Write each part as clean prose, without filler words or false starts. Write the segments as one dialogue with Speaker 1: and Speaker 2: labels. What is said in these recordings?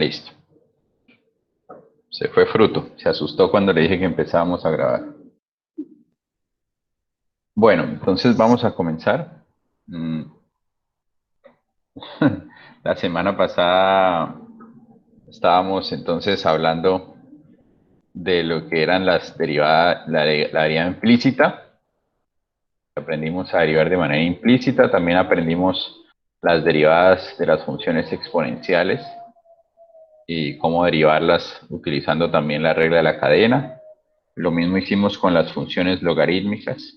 Speaker 1: Listo. Se fue fruto. Se asustó cuando le dije que empezábamos a grabar. Bueno, entonces vamos a comenzar. Mm, La semana pasada estábamos entonces hablando de lo que eran las derivadas, la derivada implícita. Aprendimos a derivar de manera implícita. También aprendimos las derivadas de las funciones exponenciales y cómo derivarlas utilizando también la regla de la cadena. Lo mismo hicimos con las funciones logarítmicas.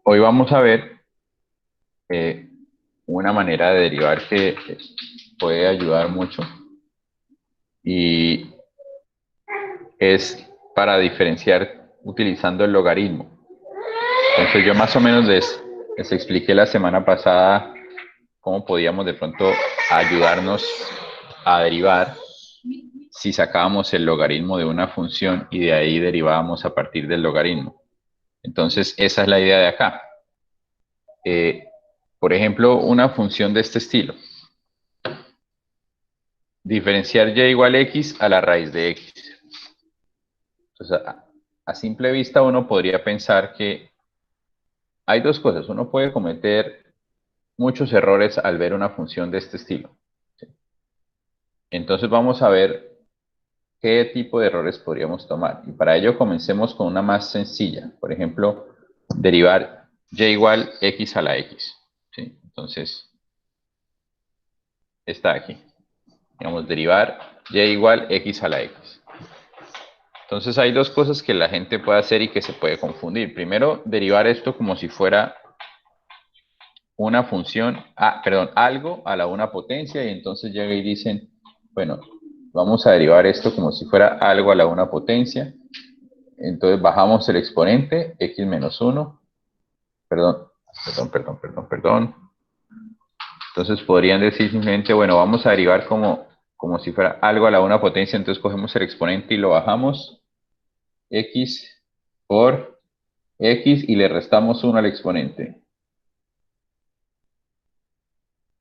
Speaker 1: Hoy vamos a ver eh, una manera de derivar que puede ayudar mucho y es para diferenciar utilizando el logaritmo. Entonces yo más o menos les expliqué la semana pasada cómo podíamos de pronto ayudarnos a derivar si sacábamos el logaritmo de una función y de ahí derivábamos a partir del logaritmo. Entonces esa es la idea de acá. Eh, por ejemplo, una función de este estilo. Diferenciar y igual a x a la raíz de x. Entonces, a simple vista uno podría pensar que hay dos cosas. Uno puede cometer muchos errores al ver una función de este estilo. ¿Sí? Entonces vamos a ver qué tipo de errores podríamos tomar. Y para ello comencemos con una más sencilla. Por ejemplo, derivar y igual x a la x. ¿Sí? Entonces, está aquí. Digamos, derivar y igual x a la x. Entonces hay dos cosas que la gente puede hacer y que se puede confundir. Primero, derivar esto como si fuera una función, perdón, algo a la una potencia y entonces llega y dicen, bueno, vamos a derivar esto como si fuera algo a la una potencia. Entonces bajamos el exponente, x menos 1, perdón. Entonces podrían decir simplemente, bueno, vamos a derivar como si fuera algo a la una potencia, entonces cogemos el exponente y lo bajamos, x por x y le restamos 1 al exponente.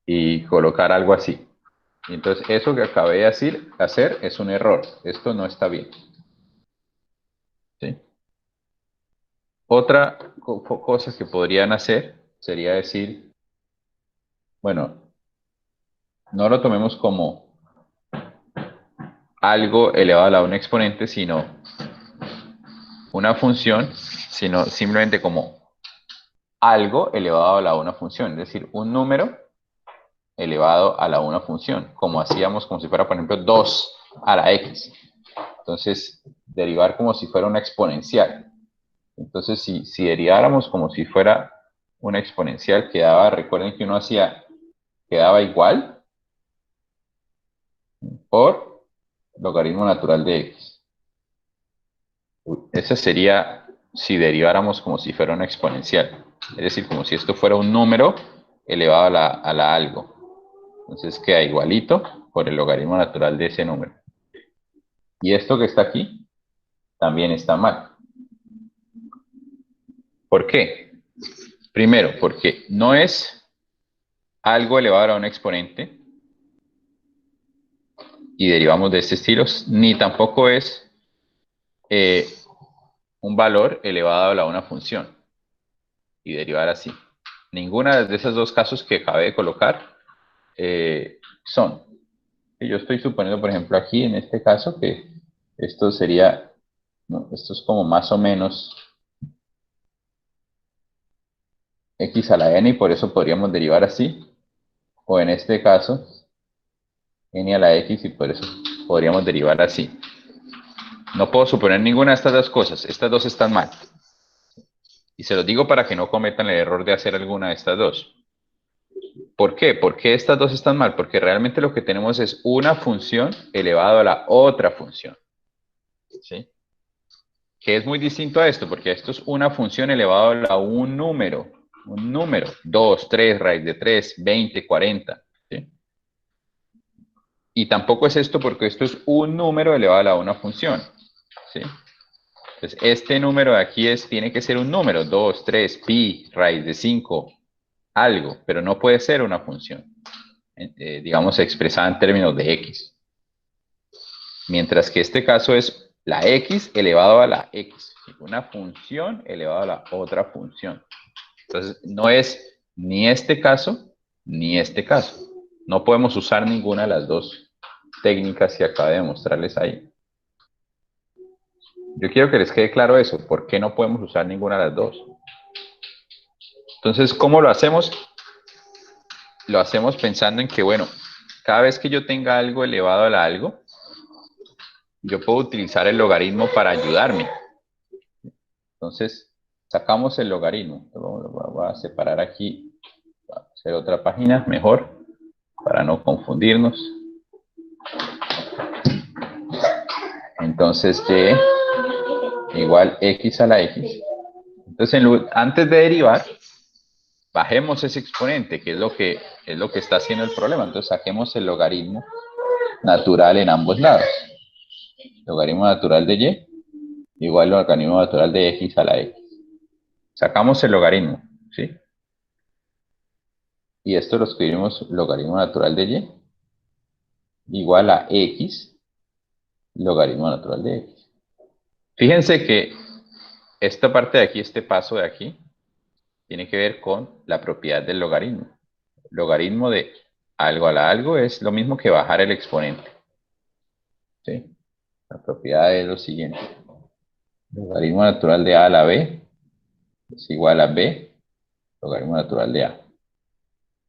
Speaker 1: Y colocar algo así. Y entonces eso que acabé de hacer es un error. Esto no está bien. ¿Sí? Otra cosa que podrían hacer sería decir, bueno, no lo tomemos como algo elevado a la un exponente, sino una función, sino simplemente como algo elevado a la una función, es decir, un número elevado a la una función, como hacíamos como si fuera, por ejemplo, 2 a la x. Entonces, derivar como si fuera una exponencial. Entonces, si deriváramos como si fuera una exponencial, recuerden que uno quedaba igual por logaritmo natural de x. Ese sería si deriváramos como si fuera una exponencial. Es decir, como si esto fuera un número elevado a la algo. Entonces queda igualito por el logaritmo natural de ese número. Y esto que está aquí también está mal. ¿Por qué? Primero, porque no es algo elevado a un exponente y derivamos de este estilo, ni tampoco es eh, un valor elevado a la una función y derivar así. Ninguna de esos dos casos que acabé de colocar son. Y yo estoy suponiendo, por ejemplo, aquí en este caso que esto sería, no, esto es como más o menos x a la n y por eso podríamos derivar así. O en este caso, n a la x y por eso podríamos derivar así. No puedo suponer ninguna de estas dos cosas. Estas dos están mal. Y se los digo para que no cometan el error de hacer alguna de estas dos. ¿Por qué? ¿Por qué estas dos están mal? Porque realmente lo que tenemos es una función elevado a la otra función. ¿Sí? Que es muy distinto a esto, porque esto es una función elevado a un número. Un número. 2, 3, raíz de 3, 20, 40. ¿Sí? Y tampoco es esto porque esto es un número elevado a una función. ¿Sí? Entonces, este número de aquí tiene que ser un número, 2, 3, pi, raíz de 5, algo, pero no puede ser una función. digamos, expresada en términos de x. Mientras que este caso es la x elevado a la x. Una función elevado a la otra función. Entonces, no es ni este caso ni este caso. No podemos usar ninguna de las dos técnicas que acabo de mostrarles ahí. Yo quiero que les quede claro eso. ¿Por qué no podemos usar ninguna de las dos? Entonces, ¿cómo lo hacemos? Lo hacemos pensando en que, bueno, cada vez que yo tenga algo elevado a algo, yo puedo utilizar el logaritmo para ayudarme. Entonces, sacamos el logaritmo. Lo voy a separar aquí, voy a hacer otra página mejor, para no confundirnos. Entonces, y igual x a la x. Entonces, antes de derivar, bajemos ese exponente, que es lo que está haciendo el problema. Entonces, saquemos el logaritmo natural en ambos lados. Logaritmo natural de y igual al logaritmo natural de x a la x. Sacamos el logaritmo, ¿sí? Y esto lo escribimos logaritmo natural de y igual a x logaritmo natural de x. Fíjense que esta parte de aquí, este paso de aquí, tiene que ver con la propiedad del logaritmo. Logaritmo de algo a la algo es lo mismo que bajar el exponente. ¿Sí? La propiedad es lo siguiente. Logaritmo natural de a a la b es igual a b logaritmo natural de a.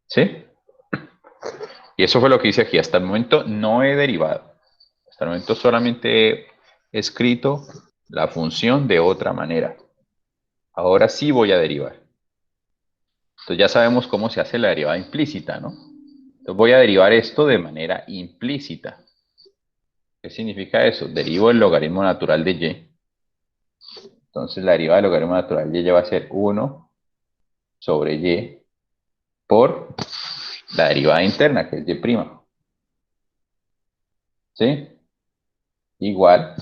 Speaker 1: ¿Sí? Y eso fue lo que hice aquí. Hasta el momento no he derivado. Hasta el momento solamente he escrito la función de otra manera. Ahora sí voy a derivar. Entonces ya sabemos cómo se hace la derivada implícita, ¿no? Entonces voy a derivar esto de manera implícita. ¿Qué significa eso? Derivo el logaritmo natural de y. Entonces la derivada del logaritmo natural de y va a ser 1 sobre y por la derivada interna, que es y'. ¿Sí? Igual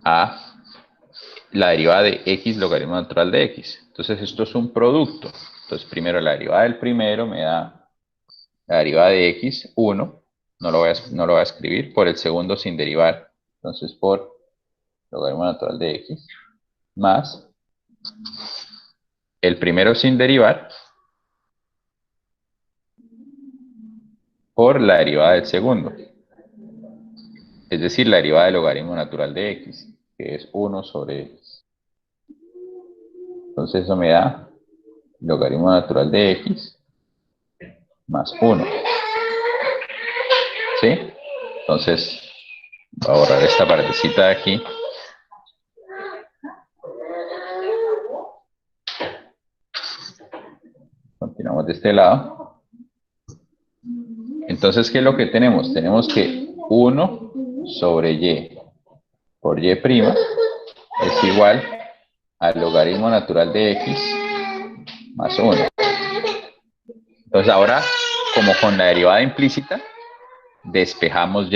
Speaker 1: a la derivada de x logaritmo natural de x. Entonces esto es un producto. Entonces primero la derivada del primero me da la derivada de x, 1. No lo voy a escribir. Por el segundo sin derivar. Entonces por logaritmo natural de x más el primero sin derivar por la derivada del segundo. Es decir, la derivada del logaritmo natural de x, que es 1 sobre x. Entonces eso me da logaritmo natural de x más 1. ¿Sí? Entonces, voy a borrar esta partecita de aquí. Continuamos de este lado. Entonces, ¿qué es lo que tenemos? Tenemos que 1 sobre y por y' es igual al logaritmo natural de x más 1. Entonces ahora, como con la derivada implícita, despejamos y'.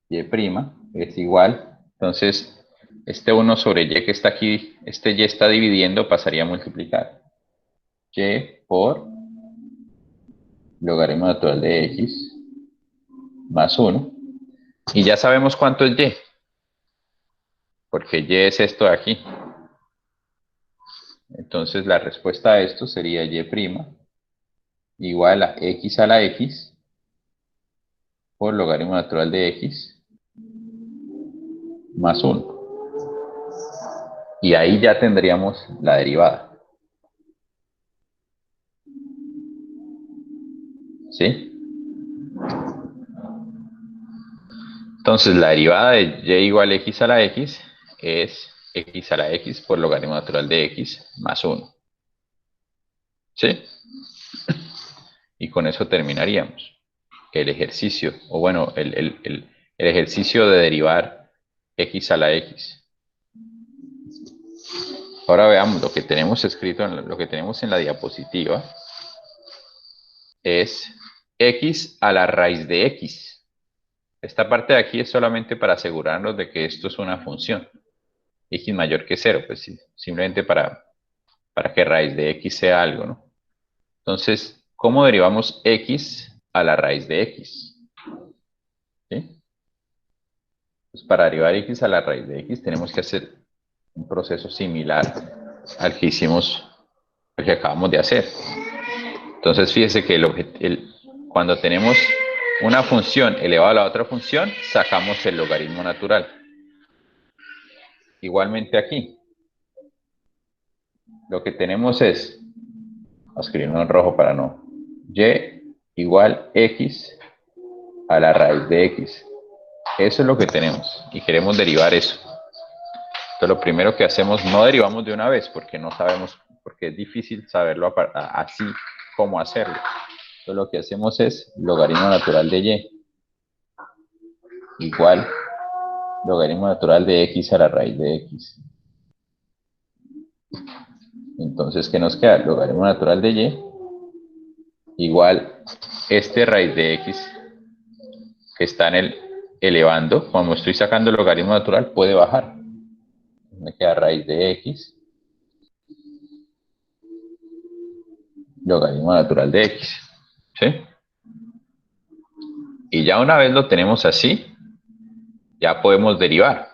Speaker 1: Y' es igual, entonces este 1 sobre y que está aquí, este y está dividiendo, pasaría a multiplicar. Y por logaritmo natural de x más 1. Y ya sabemos cuánto es y, porque y es esto de aquí. Entonces la respuesta a esto sería y' igual a x a la x por logaritmo natural de x más 1. Y ahí ya tendríamos la derivada. ¿Sí? Entonces la derivada de y igual a x a la x es x a la x por logaritmo natural de x más 1. ¿Sí? Y con eso terminaríamos el ejercicio, o bueno, el ejercicio de derivar x a la x. Ahora veamos lo que tenemos escrito, lo que tenemos en la diapositiva es x a la raíz de x. Esta parte de aquí es solamente para asegurarnos de que esto es una función. X mayor que 0, pues sí, simplemente para que raíz de x sea algo, ¿no? Entonces, ¿cómo derivamos x a la raíz de x? ¿Sí? Pues para derivar x a la raíz de x tenemos que hacer un proceso similar al que hicimos, al que acabamos de hacer. Entonces, fíjese que cuando tenemos una función elevada a la otra función, sacamos el logaritmo natural. Igualmente aquí, lo que tenemos es, vamos a escribirlo en rojo para no, y igual x a la raíz de x. Eso es lo que tenemos y queremos derivar eso. Entonces lo primero que hacemos, no derivamos de una vez porque no sabemos, porque es difícil saberlo así cómo hacerlo. Entonces lo que hacemos es logaritmo natural de y igual logaritmo natural de x a la raíz de x. Entonces, ¿qué nos queda? Logaritmo natural de y igual este raíz de x que está en el elevando, como estoy sacando el logaritmo natural, puede bajar. Me queda raíz de x, logaritmo natural de x. ¿Sí? Y ya una vez lo tenemos así, ya podemos derivar.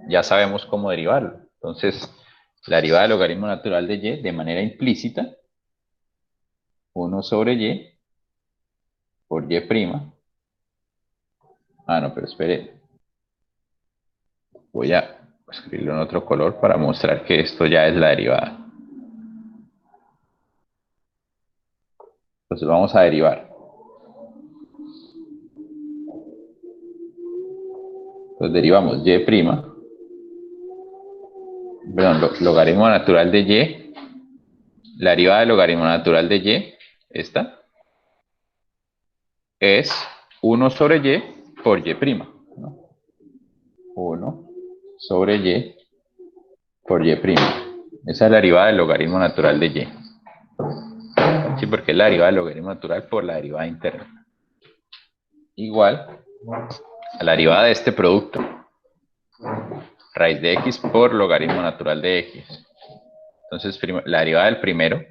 Speaker 1: Ya sabemos cómo derivarlo. Entonces, la derivada del logaritmo natural de y de manera implícita, 1 sobre y por y'. Ah, no, pero espere. Voy a escribirlo en otro color para mostrar que esto ya es la derivada. Entonces vamos a derivar. Entonces derivamos y', perdón, logaritmo natural de y, la derivada del logaritmo natural de y, esta, es 1 sobre y por y', ¿no? 1 sobre y por y'. Esa es la derivada del logaritmo natural de y. Sí, porque es la derivada del logaritmo natural por la derivada interna. Igual a la derivada de este producto, raíz de x por logaritmo natural de x. Entonces, la derivada del primero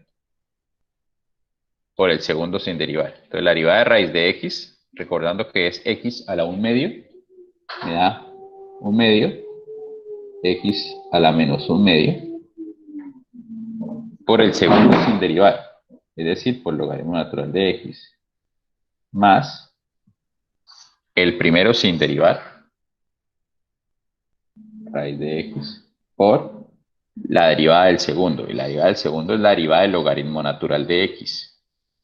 Speaker 1: por el segundo sin derivar. Entonces, la derivada de raíz de x, recordando que es x a la 1 medio, me da 1 medio, x a la menos 1 medio, por el segundo sin derivar, es decir, por logaritmo natural de x, más el primero sin derivar, raíz de x, por la derivada del segundo. Y la derivada del segundo es la derivada del logaritmo natural de x.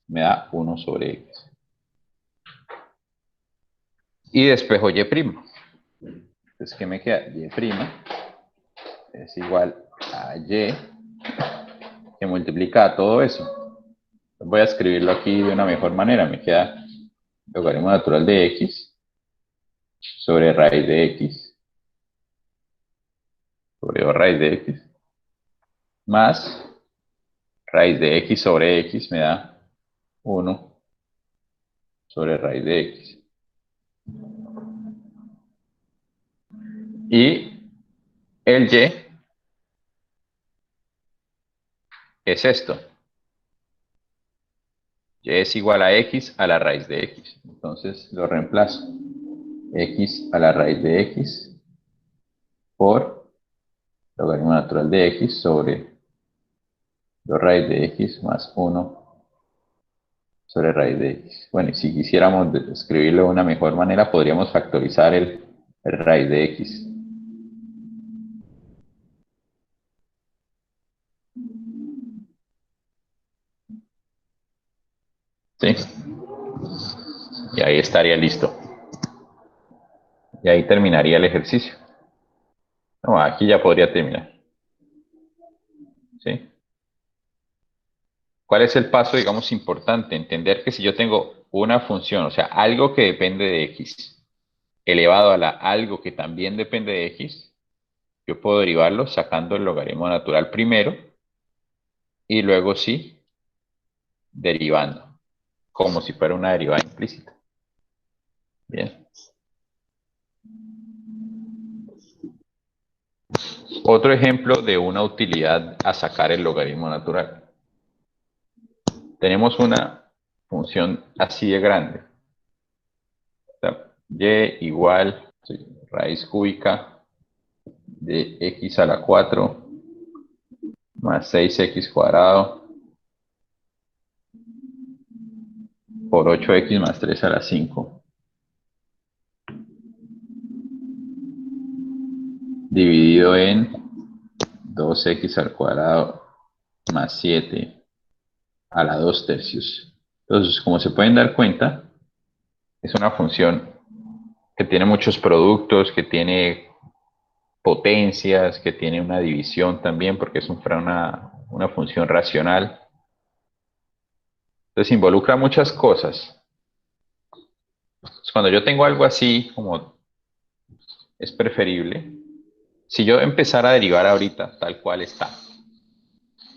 Speaker 1: Me da 1 sobre x. Y despejo y'. Entonces, ¿qué me queda? Y' es igual a y que multiplica todo eso. Voy a escribirlo aquí de una mejor manera. Me queda logaritmo natural de x sobre raíz de x sobre 2 raíz de x más raíz de x sobre x me da 1 sobre raíz de x. Y el y es esto. Y es igual a x a la raíz de x. Entonces lo reemplazo. X a la raíz de x por logaritmo natural de x sobre 2 raíz de x más 1 sobre raíz de x. Bueno, y si quisiéramos escribirlo de una mejor manera, podríamos factorizar el raíz de x. ¿Sí? Y ahí estaría listo. Y ahí terminaría el ejercicio. No, aquí ya podría terminar. ¿Sí? ¿Cuál es el paso, digamos, importante? Entender que si yo tengo una función, o sea, algo que depende de x, elevado a algo que también depende de x, yo puedo derivarlo sacando el logaritmo natural primero y luego sí, derivando, como si fuera una derivada implícita. Bien. Otro ejemplo de una utilidad a sacar el logaritmo natural. tenemos una función así de grande. Y igual raíz cúbica de x a la 4 más 6x cuadrado por 8x más 3 a la 5 dividido en 2x al cuadrado más 7 a la 2 tercios. Entonces, como se pueden dar cuenta, es una función que tiene muchos productos, que tiene potencias, que tiene una división también, porque es una función racional. Entonces involucra muchas cosas. Entonces, cuando yo tengo algo así, como es preferible, si yo empezara a derivar ahorita, tal cual está,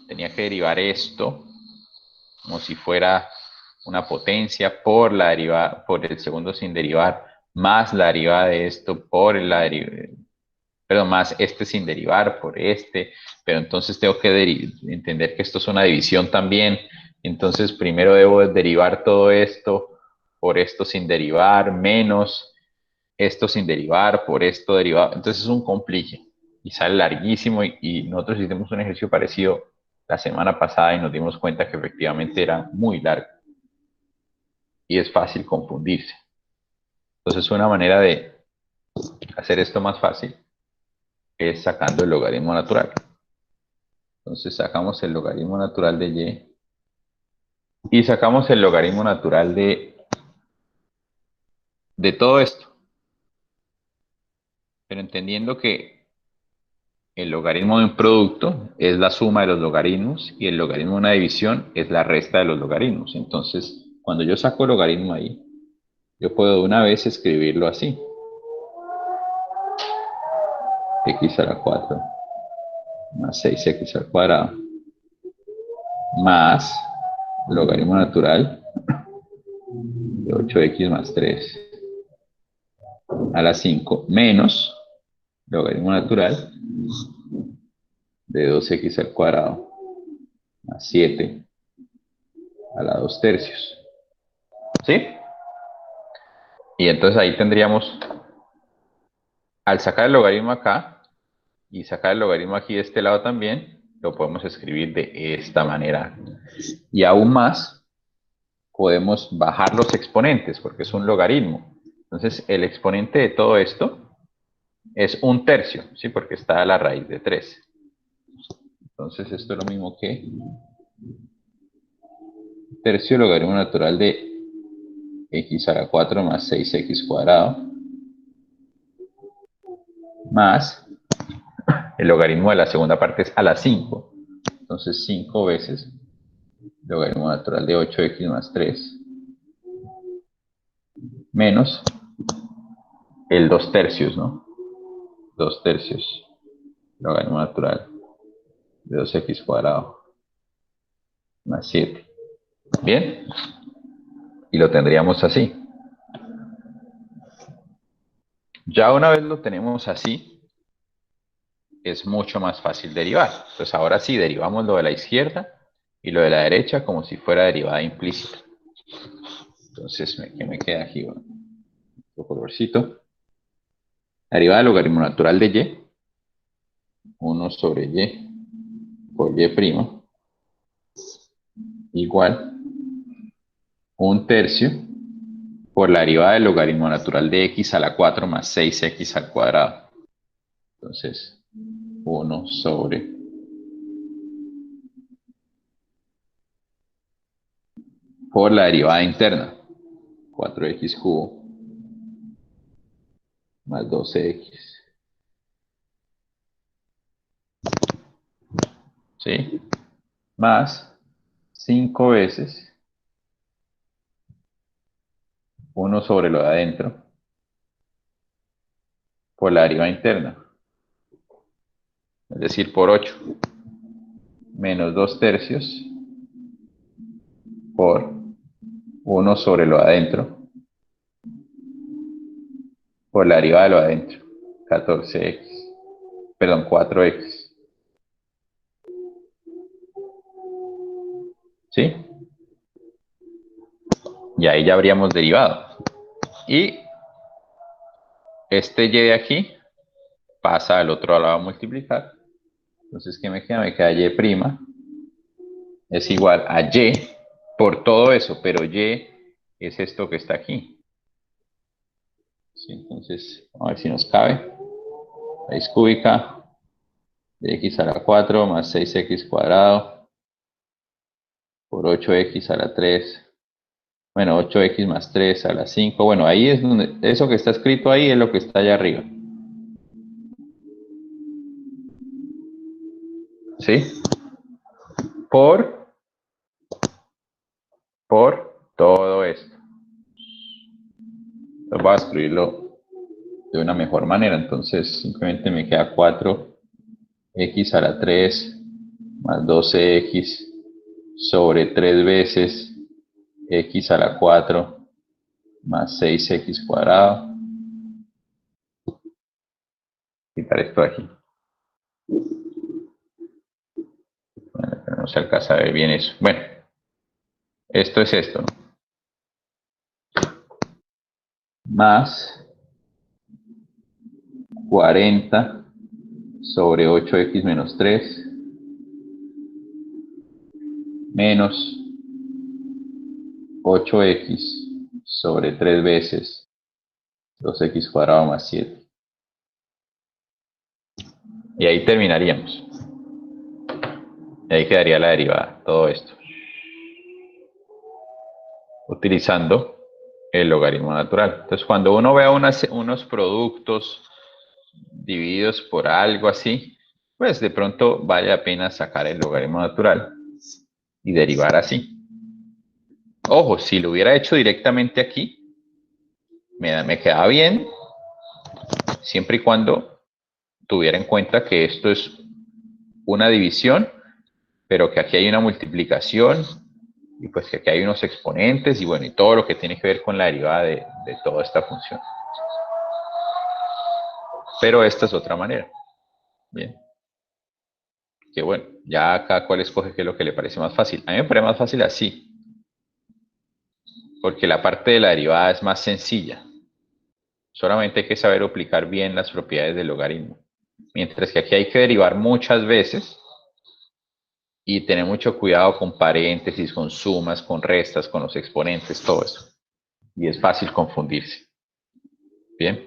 Speaker 1: tenía que derivar esto como si fuera una potencia por la derivada, por el segundo sin derivar, más la derivada de esto por la derivada, perdón, más este sin derivar por este, pero entonces tengo que entender que esto es una división también, entonces primero debo derivar todo esto por esto sin derivar, menos esto sin derivar por esto derivado, entonces es un complique y sale larguísimo y nosotros hicimos un ejercicio parecido la semana pasada y nos dimos cuenta que efectivamente era muy largo y es fácil confundirse. Entonces una manera de hacer esto más fácil es sacando el logaritmo natural. Entonces sacamos el logaritmo natural de y sacamos el logaritmo natural de todo esto. Pero entendiendo que el logaritmo de un producto es la suma de los logaritmos y el logaritmo de una división es la resta de los logaritmos. Entonces, cuando yo saco el logaritmo ahí, yo puedo de una vez escribirlo así. X a la 4 más 6x al cuadrado más logaritmo natural de 8x más 3 a la 5 menos logaritmo natural de 2x al cuadrado más 7 a la 2 tercios. ¿Sí? Y entonces ahí tendríamos, al sacar el logaritmo acá y sacar el logaritmo aquí de este lado también, lo podemos escribir de esta manera. Y aún más, podemos bajar los exponentes porque es un logaritmo. Entonces, el exponente de todo esto es un tercio, ¿sí? Porque está a la raíz de 3. Entonces, esto es lo mismo que tercio logaritmo natural de x a la 4 más 6x cuadrado más el logaritmo de la segunda parte es a la 5. Entonces 5 veces logaritmo natural de 8x más 3 menos el 2 tercios, ¿no? 2 tercios logaritmo natural de 2x cuadrado más 7. ¿Bien? Y lo tendríamos así. Ya una vez lo tenemos así, es mucho más fácil derivar. Entonces ahora sí, derivamos lo de la izquierda y lo de la derecha como si fuera derivada implícita. Entonces, ¿qué me queda aquí? Bueno, un colorcito. La derivada del logaritmo natural de y, 1 sobre y por y primo, igual un tercio por la derivada del logaritmo natural de x a la 4 más 6x al cuadrado. Entonces, 1 sobre por la derivada interna, 4x cubo más 12x. ¿Sí? Más 5 veces 1 sobre lo de adentro por la derivada interna, es decir, por 8, menos 2 tercios por 1 sobre lo de adentro por la derivada de lo de adentro, 14x, perdón, 4x. ¿Sí? Y ahí ya habríamos derivado. Y este y de aquí pasa al otro lado a multiplicar. Entonces, ¿qué me queda? Me queda y' es igual a y por todo eso, pero y es esto que está aquí. ¿Sí? Entonces, a ver si nos cabe. Raíz cúbica de x a la 4 más 6x cuadrado por 8x a la 3. Bueno, 8x más 3 a la 5. Bueno, ahí es donde, eso que está escrito ahí es lo que está allá arriba. ¿Sí? Por todo esto. Entonces voy a escribirlo de una mejor manera. Entonces simplemente me queda 4x a la 3 más 12x sobre 3 veces x a la 4 más 6x cuadrado. Quitar esto de aquí. Bueno, no se alcanza a ver bien eso. Bueno, esto es esto, ¿no? Más 40 sobre 8x menos 3 menos 8x sobre 3 veces 2x cuadrado más 7. Y ahí terminaríamos. Y ahí quedaría la derivada, todo esto. Utilizando el logaritmo natural. Entonces, cuando uno vea unos productos divididos por algo así, pues de pronto vale la pena sacar el logaritmo natural y derivar así. Ojo, si lo hubiera hecho directamente aquí, me quedaba bien, siempre y cuando tuviera en cuenta que esto es una división, pero que aquí hay una multiplicación, y pues que aquí hay unos exponentes, y bueno, y todo lo que tiene que ver con la derivada de toda esta función. Pero esta es otra manera. Bien. Que bueno, ya cada cual escoge qué es lo que le parece más fácil. A mí me parece más fácil así, porque la parte de la derivada es más sencilla. Solamente hay que saber aplicar bien las propiedades del logaritmo. Mientras que aquí hay que derivar muchas veces y tener mucho cuidado con paréntesis, con sumas, con restas, con los exponentes, todo eso. Y es fácil confundirse. Bien.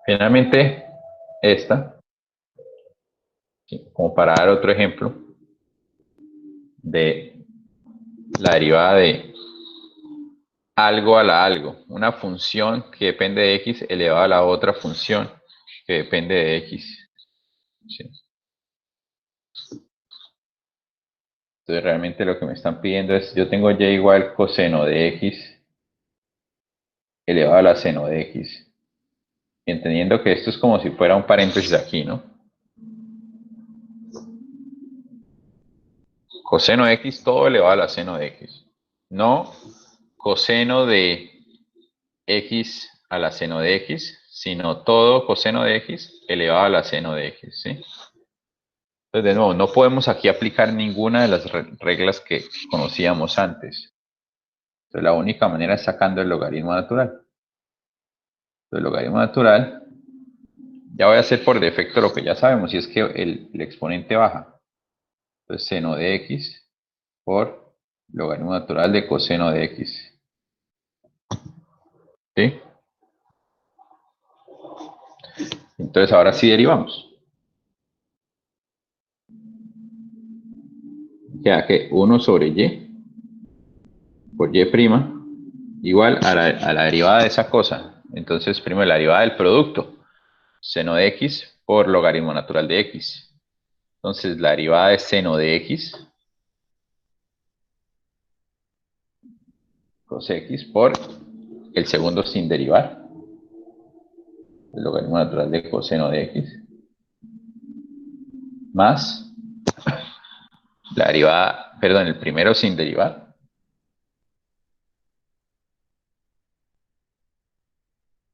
Speaker 1: Finalmente, esta, como para dar otro ejemplo de la derivada de algo a la algo, una función que depende de x elevado a la otra función que depende de x. ¿Sí? Entonces realmente lo que me están pidiendo es, yo tengo y igual coseno de x elevado a la seno de x. Y entendiendo que esto es como si fuera un paréntesis aquí, ¿no? Coseno de x todo elevado a la seno de x. No coseno de x a la seno de x, sino todo coseno de x elevado a la seno de x, ¿sí? Entonces, de nuevo, no podemos aquí aplicar ninguna de las reglas que conocíamos antes. Entonces, la única manera es sacando el logaritmo natural. Entonces, el logaritmo natural, ya voy a hacer por defecto lo que ya sabemos, y es que el exponente baja. Entonces, seno de x por logaritmo natural de coseno de x. ¿Sí? Entonces, ahora sí derivamos. Queda que 1 sobre y por y' igual a la derivada de esa cosa. Entonces, primero la derivada del producto, seno de x por logaritmo natural de x. Entonces, la derivada de seno de x cos x por el segundo sin derivar, el logaritmo natural de coseno de x, más la derivada, perdón, el primero sin derivar,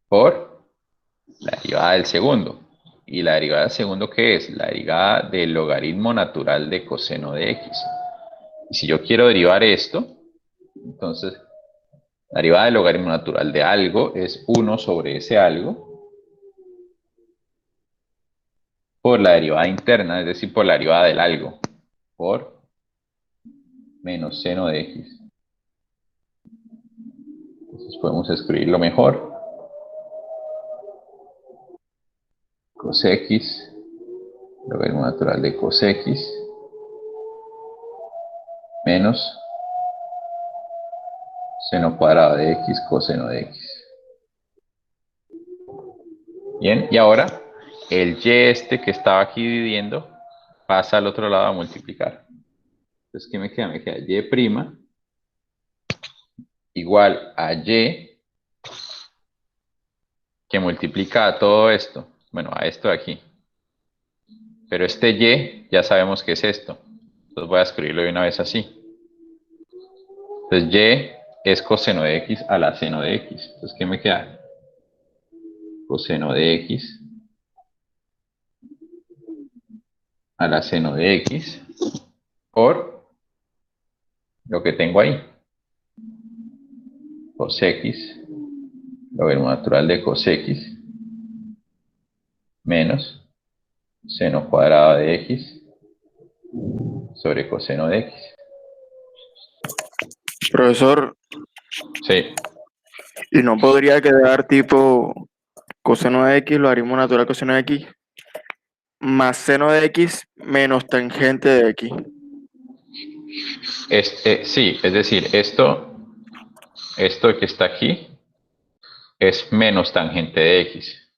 Speaker 1: por la derivada del segundo. ¿Y la derivada del segundo qué es? La derivada del logaritmo natural de coseno de x. Y si yo quiero derivar esto, Entonces, la derivada del logaritmo natural de algo es 1 sobre ese algo por la derivada interna, es decir, por la derivada del algo, por menos seno de x. Entonces podemos escribirlo mejor. Cos x, logaritmo natural de cos x, menos seno cuadrado de x coseno de x. Bien, y ahora el y este que estaba aquí dividiendo pasa al otro lado a multiplicar. Entonces, ¿qué me queda? Me queda y' igual a y que multiplica a todo esto. Bueno, a esto de aquí. Pero este y ya sabemos que es esto. Entonces voy a escribirlo de una vez así. Entonces y es coseno de x a la seno de x. Entonces, ¿qué me queda? Coseno de x a la seno de x por lo que tengo ahí. Cos x, logaritmo natural de cos x, menos seno cuadrado de x sobre coseno de x.
Speaker 2: Profesor,
Speaker 1: Sí,
Speaker 2: ¿y no podría quedar tipo coseno de x, logaritmo natural coseno de x, más seno de x menos tangente de x?
Speaker 1: sí, es decir, esto que está aquí es menos tangente de x.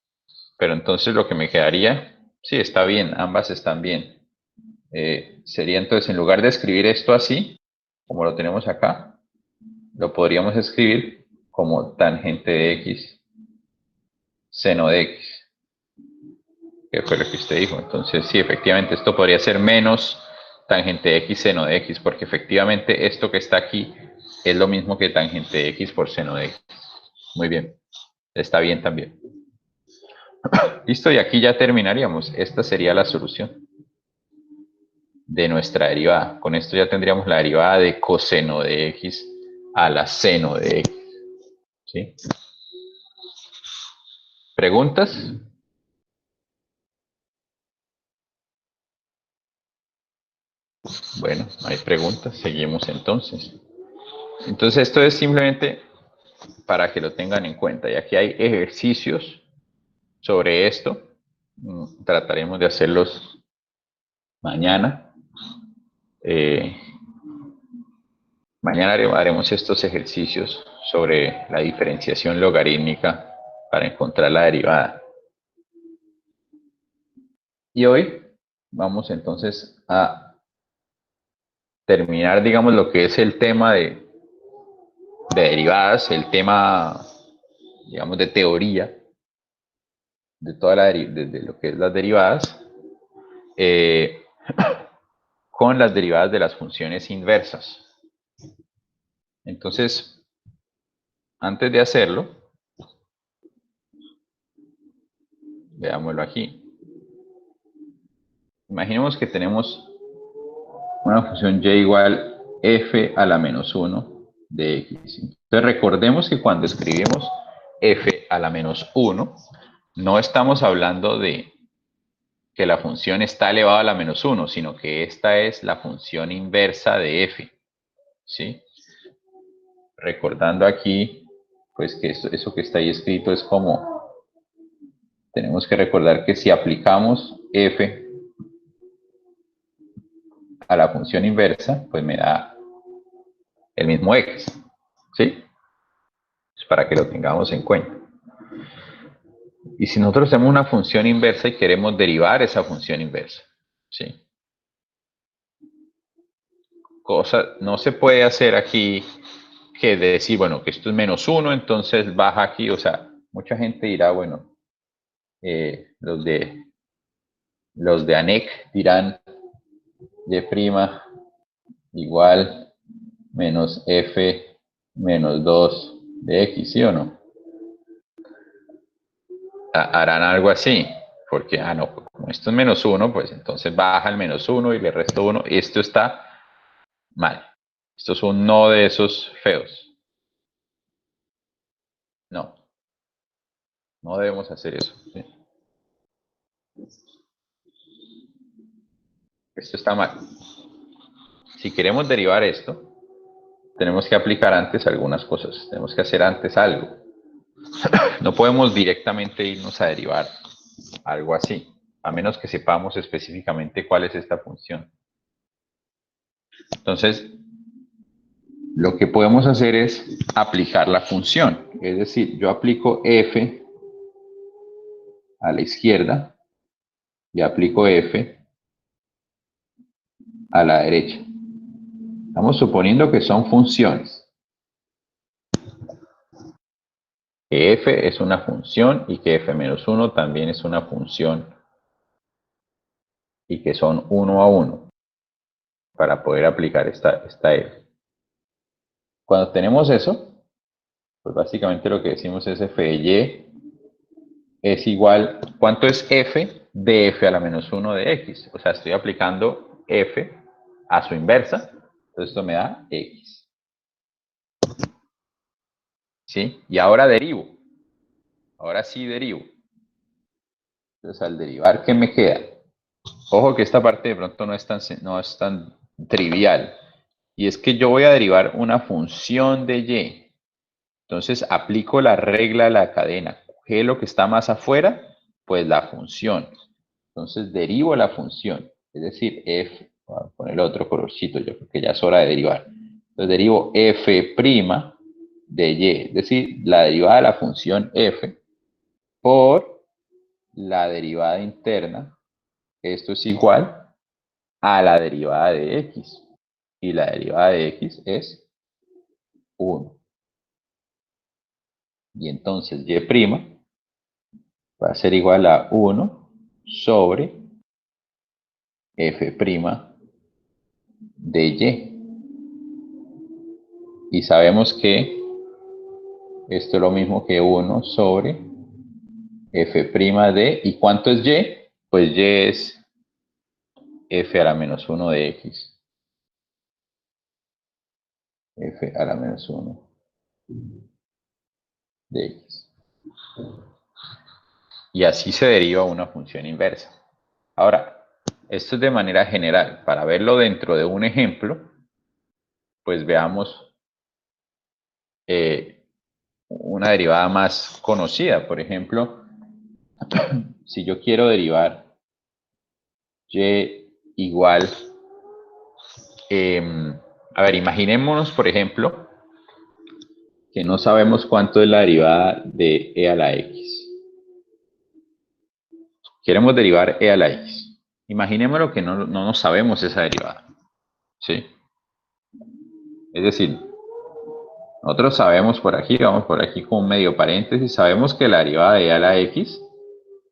Speaker 1: Pero entonces lo que me quedaría, sí, está bien, ambas están bien. Sería entonces, en lugar de escribir esto así, como lo tenemos acá, lo podríamos escribir como tangente de x, seno de x, que fue lo que usted dijo. Entonces, sí, efectivamente, esto podría ser menos tangente de x, seno de x, porque efectivamente esto que está aquí es lo mismo que tangente de x por seno de x. Muy bien, está bien también. Listo, y aquí ya terminaríamos. Esta sería la solución de nuestra derivada. Con esto ya tendríamos la derivada de coseno de x a la seno de x. ¿Sí? ¿Preguntas? Bueno, no hay preguntas. Seguimos entonces. Entonces esto es simplemente para que lo tengan en cuenta. Y aquí hay ejercicios sobre esto. Trataremos de hacerlos mañana. Mañana haremos estos ejercicios sobre la diferenciación logarítmica para encontrar la derivada. Y hoy vamos entonces a terminar, digamos, lo que es el tema de derivadas, el tema, digamos, de teoría de toda de lo que es las derivadas, eh, con las derivadas de las funciones inversas. Entonces, antes de hacerlo, veámoslo aquí. Imaginemos que tenemos una función y igual f a la menos 1 de x. Entonces recordemos que cuando escribimos f a la menos 1, no estamos hablando de que la función está elevada a la menos 1, sino que esta es la función inversa de f. ¿Sí? Recordando aquí, pues que eso que está ahí escrito es como, tenemos que recordar que si aplicamos f a la función inversa, pues me da el mismo x. ¿Sí? Pues para que lo tengamos en cuenta. Y si nosotros tenemos una función inversa y queremos derivar esa función inversa, ¿sí? No se puede hacer aquí que decir, bueno, que esto es menos 1, entonces baja aquí. O sea, mucha gente dirá, bueno, los de ANEC dirán y' igual menos f menos 2 de x, ¿sí o no? Harán algo así, porque, no, como esto es menos 1, pues entonces baja el menos 1 y le resto 1. Esto está mal. Esto es un no de esos feos. No. No debemos hacer eso. ¿Sí? Esto está mal. Si queremos derivar esto, tenemos que aplicar antes algunas cosas. Tenemos que hacer antes algo. No podemos directamente irnos a derivar algo así, a menos que sepamos específicamente cuál es esta función. Entonces, lo que podemos hacer es aplicar la función. Es decir, yo aplico f a la izquierda y aplico f a la derecha. Estamos suponiendo que son funciones. Que f es una función y que f-1 también es una función y que son 1 a 1 para poder aplicar esta f. Cuando tenemos eso, pues básicamente lo que decimos es f de y es igual, ¿cuánto es f de f a la menos 1 de x? O sea, estoy aplicando f a su inversa, entonces esto me da x. ¿Sí? Y ahora derivo. Ahora sí derivo. Entonces al derivar, ¿qué me queda? Ojo que esta parte de pronto no es tan trivial. Y es que yo voy a derivar una función de y. Entonces aplico la regla de la cadena. ¿Qué es lo que está más afuera? Pues la función. Entonces derivo la función. Es decir, f, voy a poner el otro colorcito yo, porque ya es hora de derivar. Entonces derivo f' de y. Es decir, la derivada de la función f por la derivada interna. Esto es igual a la derivada de x. Y la derivada de x es 1. Y entonces y' va a ser igual a 1 sobre f' de y. Y sabemos que esto es lo mismo que 1 sobre f' de, ¿y cuánto es y? Pues y es f a la menos 1 de x. F a la menos 1 de x. Y así se deriva una función inversa. Ahora, esto es de manera general. Para verlo dentro de un ejemplo, pues veamos una derivada más conocida. Por ejemplo, si yo quiero derivar y igual, a ver, imaginémonos, por ejemplo, que no sabemos cuánto es la derivada de e a la x. Queremos derivar e a la x. Imaginémonos que no sabemos esa derivada. ¿Sí? Es decir, nosotros sabemos por aquí, vamos por aquí con un medio paréntesis, sabemos que la derivada de e a la x,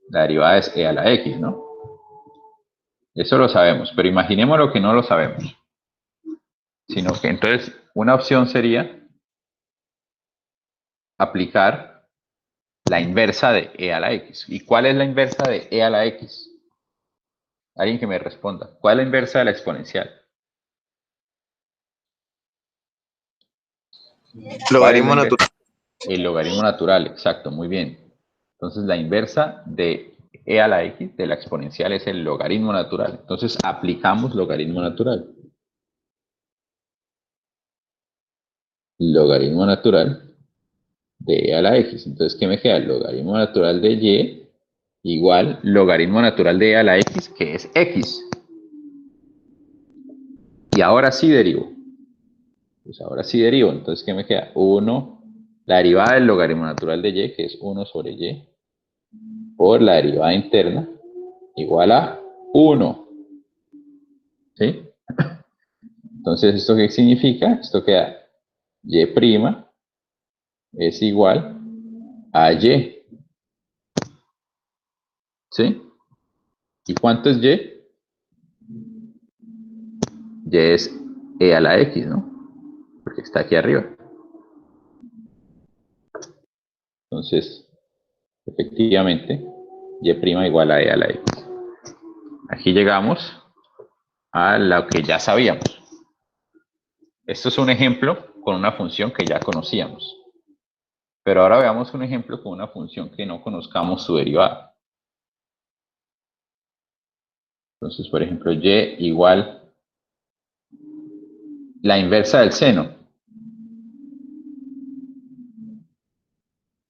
Speaker 1: la derivada es e a la x, ¿no? Eso lo sabemos, pero imaginémonos que no lo sabemos. Sino que entonces una opción sería aplicar la inversa de e a la x. ¿Y cuál es la inversa de e a la x? Alguien que me responda. ¿Cuál es la inversa de la exponencial? ¿Cuál es la
Speaker 2: Logaritmo
Speaker 1: inversa?
Speaker 2: natural.
Speaker 1: El logaritmo natural, exacto, muy bien. Entonces la inversa de e a la x, de la exponencial, es el logaritmo natural. Entonces aplicamos logaritmo natural. Logaritmo natural de e a la x. Entonces, ¿qué me queda? El logaritmo natural de y igual logaritmo natural de e a la x, que es x. Y ahora sí derivo. Pues ahora sí derivo. Entonces, ¿qué me queda? 1, la derivada del logaritmo natural de y, que es 1 sobre y, por la derivada interna, igual a 1. ¿Sí? Entonces, ¿esto qué significa? Esto queda y' es igual a y. ¿Sí? ¿Y cuánto es y? Y es e a la x, ¿no? Porque está aquí arriba. Entonces, efectivamente, y' igual a e a la x. Aquí llegamos a lo que ya sabíamos. Esto es un ejemplo con una función que ya conocíamos. Pero ahora veamos un ejemplo con una función que no conozcamos su derivada. Entonces, por ejemplo, y igual la inversa del seno.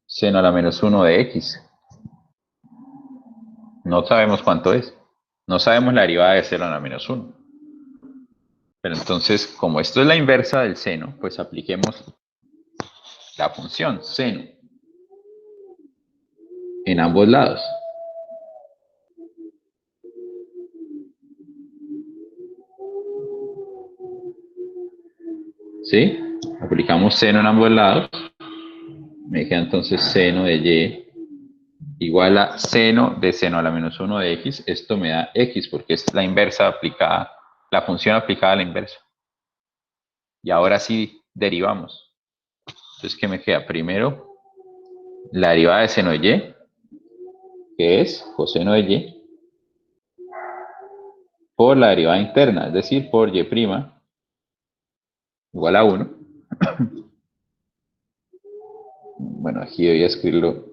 Speaker 1: Seno a la menos 1 de x. No sabemos cuánto es. No sabemos la derivada de seno a la menos 1. Pero entonces, como esto es la inversa del seno, pues apliquemos la función seno en ambos lados. ¿Sí? Aplicamos seno en ambos lados. Me queda entonces seno de y igual a seno de seno a la menos 1 de x. Esto me da x porque es la inversa aplicada, la función aplicada a la inversa. Y ahora sí derivamos. Entonces, ¿qué me queda? Primero, la derivada de seno de y, que es coseno de y, por la derivada interna, es decir, por y' igual a 1. Bueno, aquí voy a escribirlo.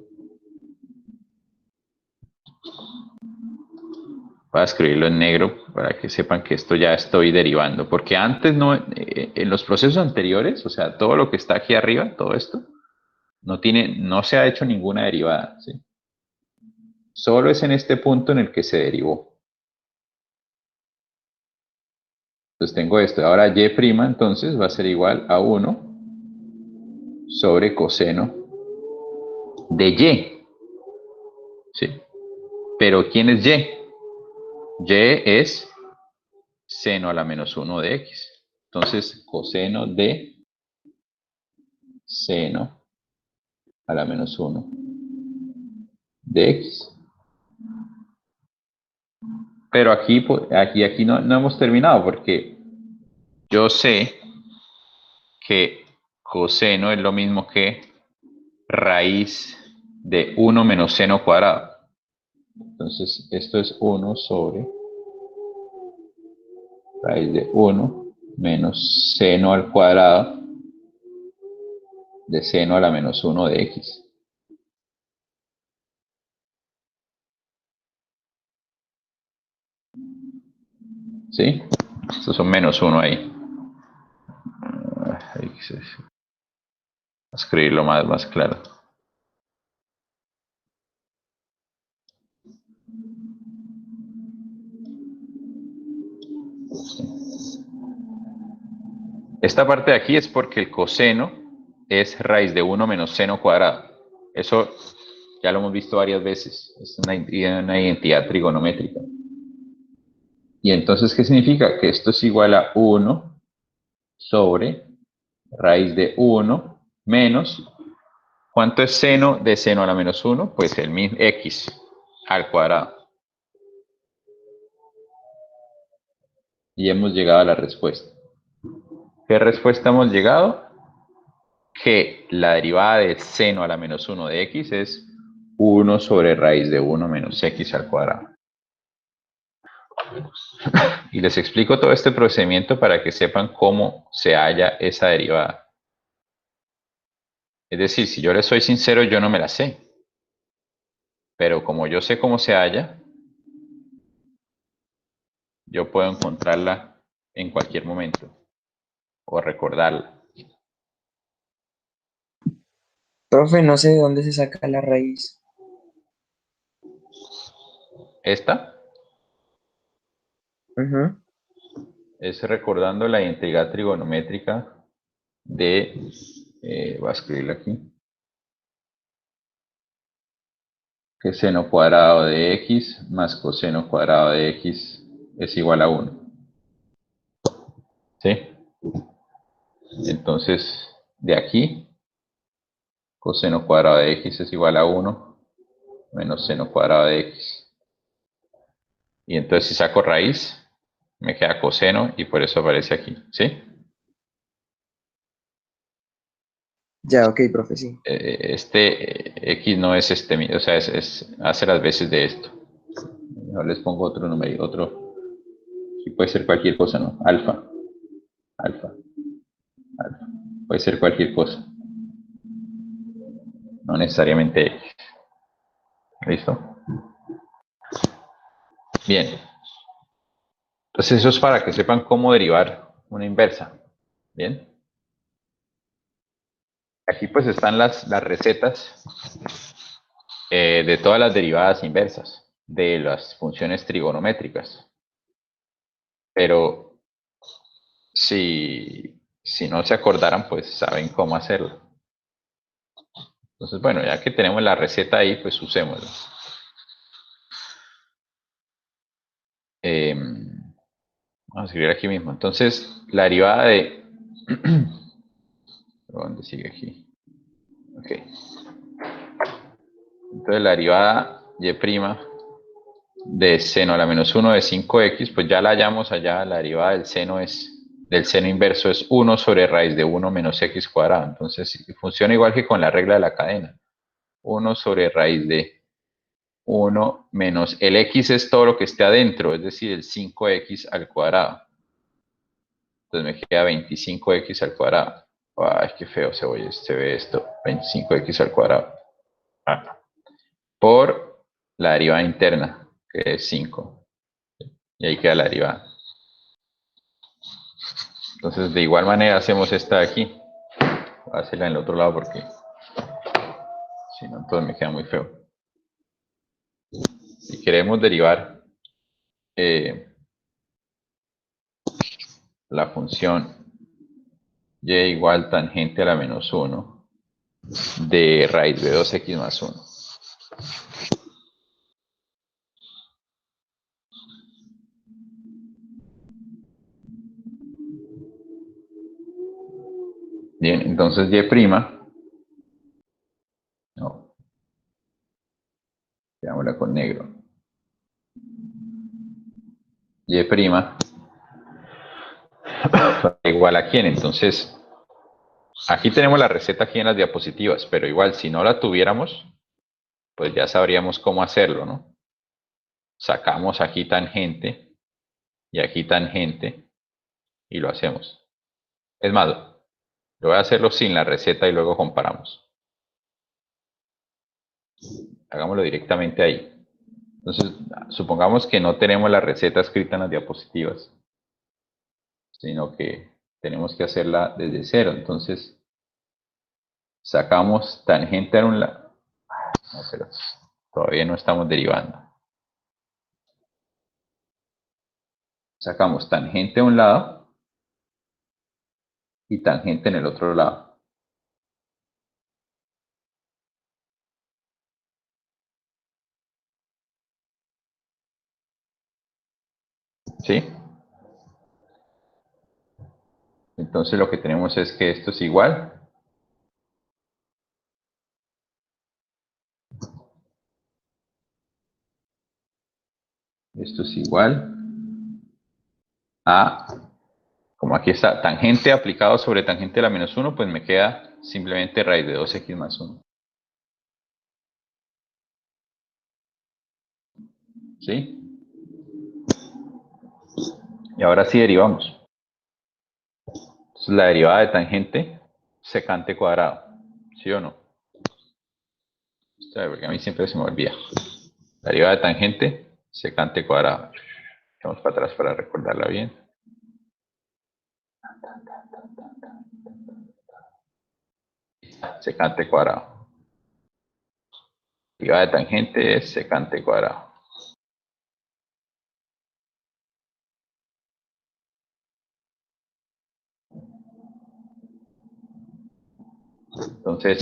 Speaker 1: Voy a escribirlo en negro para que sepan que esto ya estoy derivando. Porque antes no, en los procesos anteriores, o sea, todo lo que está aquí arriba, todo esto, no se ha hecho ninguna derivada. ¿Sí? Solo es en este punto en el que se derivó. Entonces tengo esto. Ahora y' entonces va a ser igual a 1 sobre coseno de y. ¿Sí? Pero ¿quién es y? Y es seno a la menos 1 de x. Entonces, coseno de seno a la menos 1 de x. Pero aquí no hemos terminado porque yo sé que coseno es lo mismo que raíz de 1 menos seno cuadrado. Entonces, esto es 1 sobre raíz de 1 menos seno al cuadrado de seno a la menos 1 de x. ¿Sí? Estos son menos 1 ahí. Hay que escribirlo más claro. Esta parte de aquí es porque el coseno es raíz de 1 menos seno cuadrado. Eso ya lo hemos visto varias veces. Es una identidad trigonométrica. Y entonces, ¿qué significa? Que esto es igual a 1 sobre raíz de 1 menos, ¿cuánto es seno de seno a la menos 1? Pues el mismo x al cuadrado. Y hemos llegado a la respuesta. ¿Qué respuesta hemos llegado? Que la derivada de seno a la menos 1 de x es 1 sobre raíz de 1 menos x al cuadrado. Y les explico todo este procedimiento para que sepan cómo se halla esa derivada. Es decir, si yo les soy sincero, yo no me la sé. Pero como yo sé cómo se halla, yo puedo encontrarla en cualquier momento o recordarla.
Speaker 3: Profe, no sé de dónde se saca la raíz.
Speaker 1: Esta
Speaker 3: Ujú.
Speaker 1: es recordando la integral trigonométrica de, voy a escribirla aquí, que seno cuadrado de x más coseno cuadrado de x es igual a 1. ¿Sí? Entonces, de aquí, coseno cuadrado de x es igual a 1 menos seno cuadrado de x. Y entonces si saco raíz, me queda coseno y por eso aparece aquí. ¿Sí?
Speaker 3: Ya, ok, profe, sí.
Speaker 1: Este x no es o sea, hace las veces de esto. Ahora les pongo otro número, otro, y puede ser cualquier cosa, ¿no? Alfa, alfa. Puede ser cualquier cosa. No necesariamente X. ¿Listo? Bien. Entonces eso es para que sepan cómo derivar una inversa. Bien. Aquí pues están las recetas de todas las derivadas inversas de las funciones trigonométricas. Pero si no se acordaran, pues saben cómo hacerlo. Entonces, bueno, ya que tenemos la receta ahí, pues usémosla. Vamos a escribir aquí mismo. Entonces, la derivada de... ¿Dónde sigue aquí? Ok. Entonces, la derivada y' de seno a la menos 1 de 5x, pues ya la hallamos allá. La derivada del seno inverso es 1 sobre raíz de 1 menos x cuadrado. Entonces, funciona igual que con la regla de la cadena. 1 sobre raíz de 1 menos el x es todo lo que esté adentro, es decir, el 5x al cuadrado. Entonces me queda 25x al cuadrado. Ay, qué feo se ve esto. 25x al cuadrado. Por la derivada interna, que es 5. Y ahí queda la derivada. Entonces, de igual manera hacemos esta de aquí. Voy a hacerla en el otro lado porque si no, entonces me queda muy feo. Si queremos derivar la función y igual tangente a la menos 1 de raíz de 2x más 1. Bien, entonces y', no, veámosla con negro. Y' igual a quién. Entonces, aquí tenemos la receta aquí en las diapositivas, pero igual si no la tuviéramos, pues ya sabríamos cómo hacerlo, ¿no? Sacamos aquí tangente y aquí tangente y lo hacemos. Es más, yo voy a hacerlo sin la receta y luego comparamos. Hagámoslo directamente ahí. Entonces, supongamos que no tenemos la receta escrita en las diapositivas, sino que tenemos que hacerla desde cero. Entonces, sacamos tangente a un lado. No, pero todavía no estamos derivando. Sacamos tangente a un lado y tangente en el otro lado. ¿Sí? Entonces lo que tenemos es que esto es igual a, como aquí está, tangente aplicado sobre tangente a la menos 1, pues me queda simplemente raíz de 2x más 1. ¿Sí? Y ahora sí derivamos. Entonces la derivada de tangente, secante cuadrado. ¿Sí o no? Porque a mí siempre se me olvida. La derivada de tangente, secante cuadrado. Vamos para atrás para recordarla bien. Secante cuadrado. Derivada de tangente es secante cuadrado. Entonces,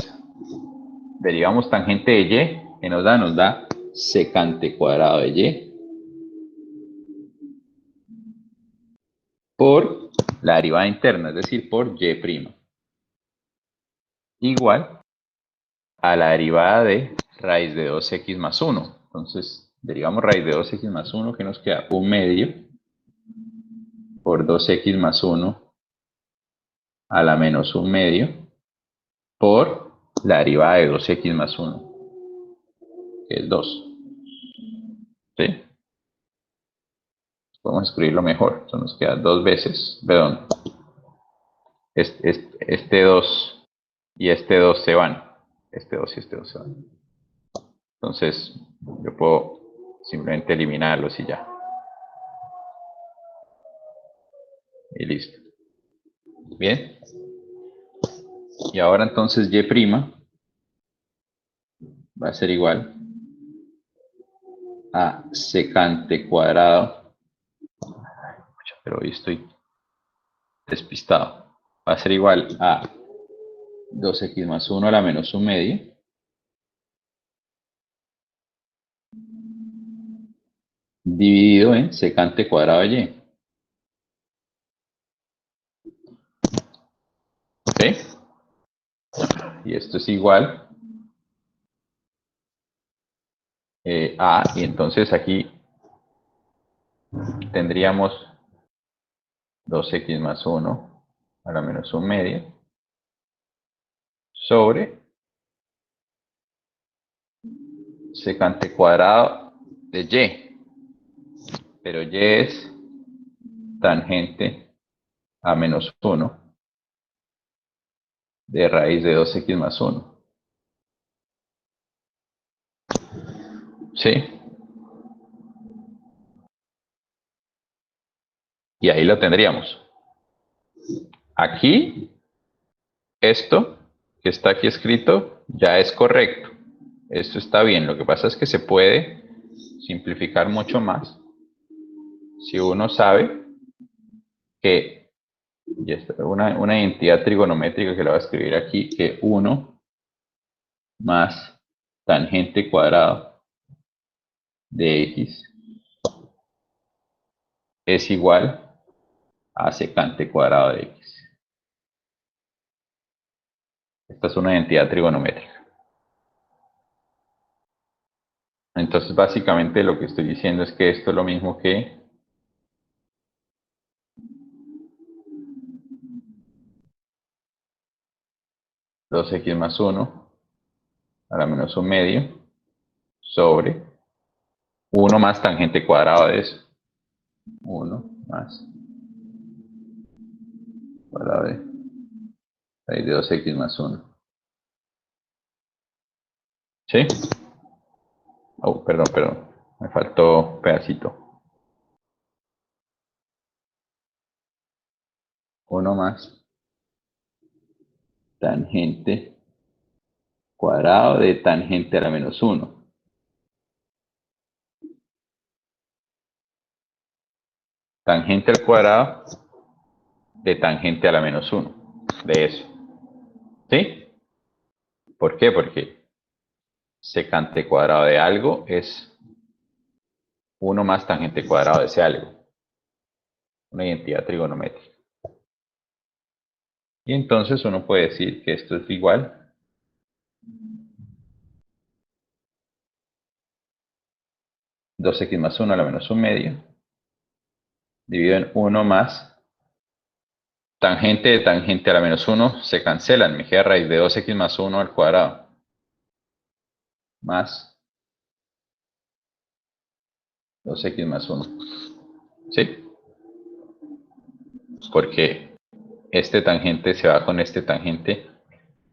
Speaker 1: derivamos tangente de y, que nos da secante cuadrado de y por la derivada interna, es decir, por y'. Igual a la derivada de raíz de 2x más 1. Entonces, derivamos raíz de 2x más 1, que nos queda 1 medio por 2x más 1 a la menos 1 medio por la derivada de 2x más 1, que es 2. ¿Sí? Podemos escribirlo mejor. Entonces nos queda 2 veces, perdón, Este 2 y este 2 se van. Este 2 y este 2 se van. Entonces, yo puedo simplemente eliminarlos y ya. Y listo. Bien. Y ahora entonces y' va a ser igual a secante cuadrado. Pero hoy estoy despistado. Va a ser igual a 2x más 1 a la menos 1 medio. Dividido en secante cuadrado de y. ¿Ok? Y esto es igual a, y entonces aquí tendríamos 2x más 1 a la menos 1 medio sobre secante cuadrado de y. Pero y es tangente a menos 1 de raíz de 2x más 1. ¿Sí? Y ahí lo tendríamos. Aquí, esto que está aquí escrito ya es correcto. Esto está bien. Lo que pasa es que se puede simplificar mucho más si uno sabe que y una identidad trigonométrica que la voy a escribir aquí, que 1 más tangente cuadrado de x es igual a secante cuadrado de x. Esta es una identidad trigonométrica. Entonces, básicamente lo que estoy diciendo es que esto es lo mismo que 2x más 1 a la menos 1 medio sobre 1 más tangente cuadrado de eso. 1 más cuadrado de raíz de 2x más 1. ¿Sí? Oh, perdón. Me faltó un pedacito. 1 más tangente cuadrado de tangente a la menos 1. Tangente al cuadrado de tangente a la menos 1. De eso. ¿Sí? ¿Por qué? Porque secante cuadrado de algo es 1 más tangente cuadrado de ese algo. Una identidad trigonométrica. Y entonces uno puede decir que esto es igual a 2x más 1 a la menos 1 medio dividido en 1 más tangente de tangente a la menos 1 se cancelan, me queda raíz de 2x más 1 al cuadrado más 2x más 1. ¿Sí? Porque este tangente se va con este tangente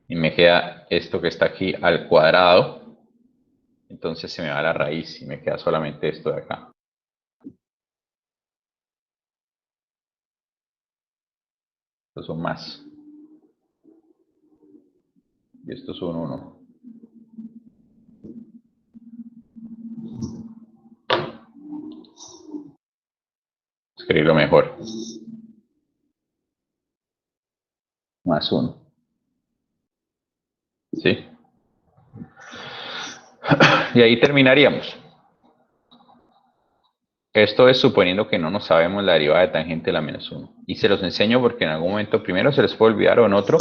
Speaker 1: y me queda esto que está aquí al cuadrado. Entonces se me va la raíz y me queda solamente esto de acá. Estos son más. Y estos son 1. Escribirlo mejor. Más 1. ¿Sí? Y ahí terminaríamos. Esto es suponiendo que no nos sabemos la derivada de tangente de la menos 1. Y se los enseño porque en algún momento primero se les puede olvidar o en otro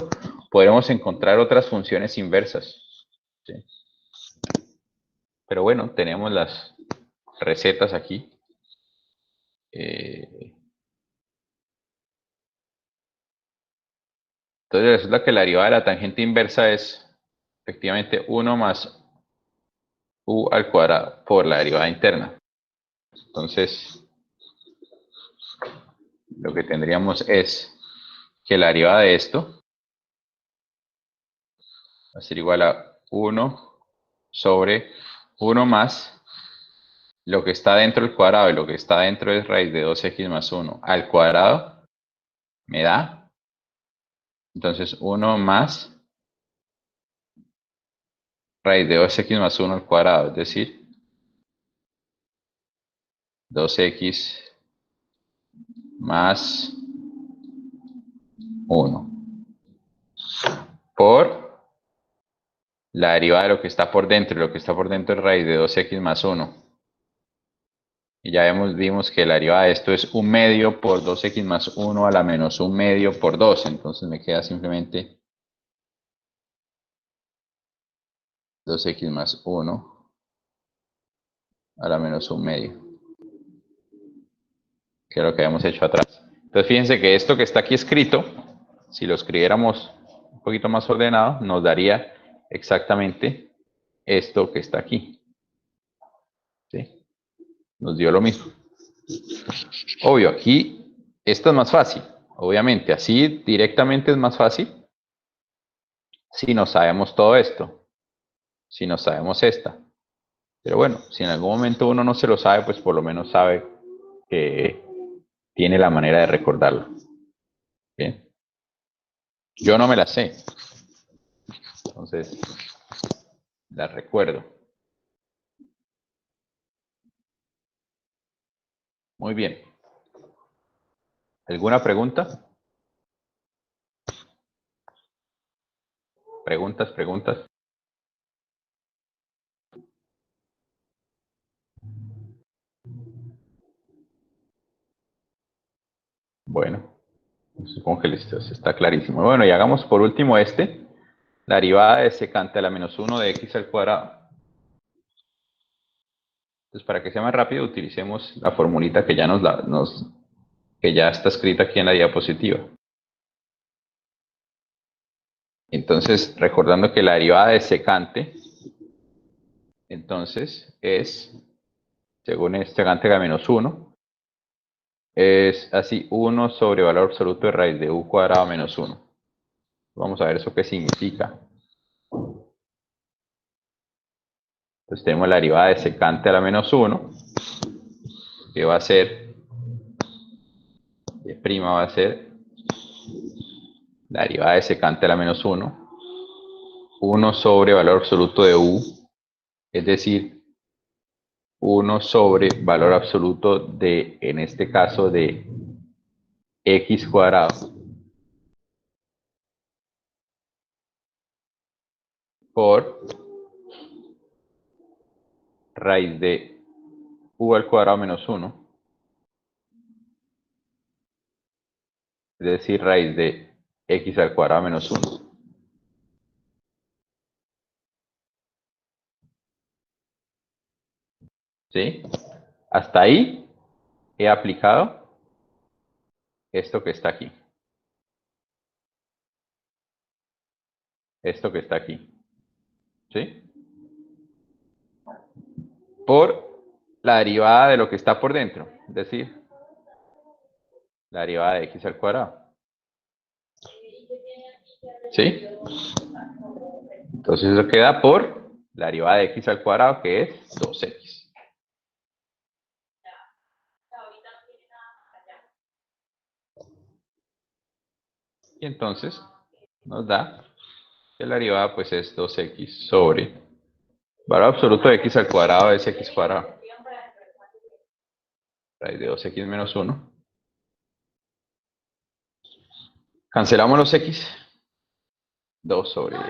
Speaker 1: podremos encontrar otras funciones inversas. ¿Sí? Pero bueno, tenemos las recetas aquí. Entonces resulta que la derivada de la tangente inversa es efectivamente 1 más u al cuadrado por la derivada interna. Entonces, lo que tendríamos es que la derivada de esto va a ser igual a 1 sobre 1 más lo que está dentro del cuadrado, y lo que está dentro es raíz de 2x más 1 al cuadrado, me da, entonces 1 más raíz de 2x más 1 al cuadrado, es decir, 2x más 1 por la derivada de lo que está por dentro, y lo que está por dentro es raíz de 2x más 1. Y ya vimos que la derivada de esto es 1 medio por 2x más 1 a la menos 1 medio por 2. Entonces me queda simplemente 2x más 1 a la menos 1 medio, que es lo que habíamos hecho atrás. Entonces fíjense que esto que está aquí escrito, si lo escribiéramos un poquito más ordenado, nos daría exactamente esto que está aquí. ¿Sí? Nos dio lo mismo. Obvio, aquí esto es más fácil. Obviamente, así directamente es más fácil si no sabemos todo esto, si no sabemos esta. Pero bueno, si en algún momento uno no se lo sabe, pues por lo menos sabe que tiene la manera de recordarlo. Bien. Yo no me la sé. Entonces, la recuerdo. Muy bien. ¿Alguna pregunta? Preguntas. Bueno, supongo que listo, está clarísimo. Bueno, y hagamos por último este. La derivada de secante a la menos 1 de x al cuadrado. Entonces, para que sea más rápido, utilicemos la formulita que ya que ya está escrita aquí en la diapositiva. Entonces, recordando que la derivada de secante, entonces, es, según este secante a menos 1, es así, 1 sobre valor absoluto de raíz de u cuadrado menos 1. Vamos a ver eso qué significa. Entonces tenemos la derivada de secante a la menos 1, que va a ser, de prima va a ser, la derivada de secante a la menos 1 sobre valor absoluto de u, es decir, 1 sobre valor absoluto de, en este caso, de x cuadrado por raíz de u al cuadrado menos 1, es decir, raíz de x al cuadrado menos 1. ¿Sí? Hasta ahí he aplicado esto que está aquí. Esto que está aquí. ¿Sí? Por la derivada de lo que está por dentro, es decir, la derivada de x al cuadrado. ¿Sí? Entonces eso queda por la derivada de x al cuadrado, que es 2x. Y entonces nos da que la derivada pues es 2x sobre valor absoluto de x al cuadrado es x cuadrado. Raíz de 2x menos 1. Cancelamos los x. 2 sobre x.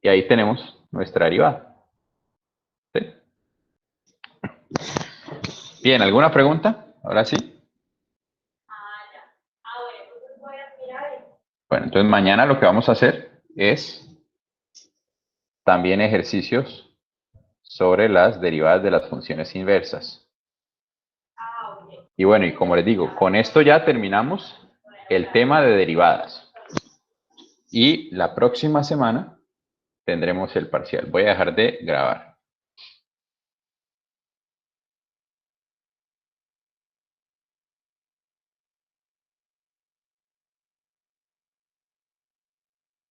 Speaker 1: Y ahí tenemos nuestra derivada. ¿Sí? Bien, ¿alguna pregunta? Ahora sí. Bueno, entonces mañana lo que vamos a hacer es también ejercicios sobre las derivadas de las funciones inversas. Y bueno, y como les digo, con esto ya terminamos el tema de derivadas. Y la próxima semana tendremos el parcial. Voy a dejar de grabar.